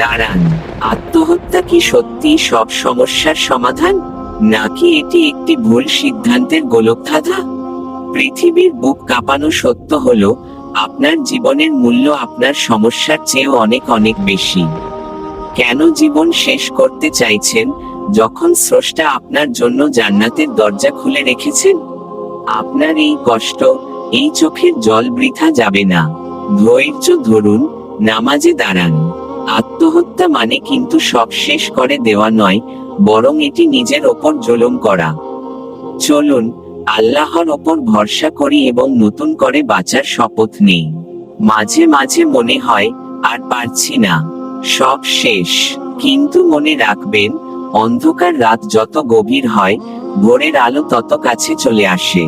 দাঁড়ান, আত্মহত্যা কি সত্যি সব সমস্যার সমাধান, নাকি এটি একটি ভুল সিদ্ধান্তের গোলকধাঁধা? পৃথিবীর বুক কাঁপানো সত্য হলো, আপনার জীবনের মূল্য আপনার সমস্যার চেয়েও অনেক অনেক বেশি। কেন জীবন শেষ করতে চাইছেন, যখন স্রষ্টা আপনার জন্য জান্নাতের দরজা খুলে রেখেছেন? আপনার এই কষ্ট, এই চোখের জল বৃথা যাবে না। ধৈর্য ধরুন, নামাজে দাঁড়ান। আত্মহত্যা মানে কিন্তু সব শেষ করে দেওয়া নয়, বরং এটি নিজের ওপর জুলুম করা। চলুন, আল্লাহর ওপর ভরসা করি এবং নতুন করে বাঁচার শপথ নেই। মাঝে মাঝে মনে হয়, আর পারছি না, সব শেষ। কিন্তু মনে রাখবেন, অন্ধকার রাত যত গভীর হয়, ভোরের আলো তত কাছে চলে আসে।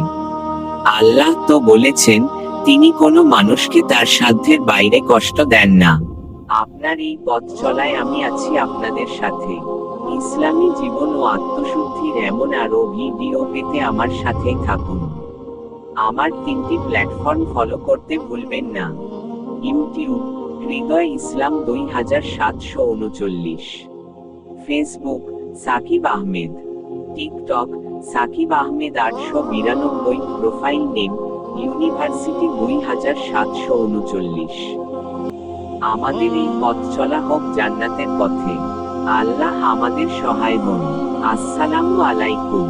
আল্লাহ তো বলেছেন, তিনি কোনো মানুষকে তার সাধ্যের বাইরে কষ্ট দেন না। আপনার এই পথ চলায় আমি আছি আপনাদের সাথে। ইসলামী জীবন ও আত্মশুদ্ধির এমন আরো ভিডিও পেতে আমার সাথেই থাকুন। আমার 3টি প্ল্যাটফর্ম ফলো করতে ভুলবেন না। YouTube, Hridoy Islam 2739। Facebook, Sakib Ahmed. TikTok, Sakib Ahmed 892। Profile name, university 2739। আমাদের এই পথ চলা হোক জান্নাতের পথে। আল্লাহ আমাদের সহায় হন। আসসালামু আলাইকুম।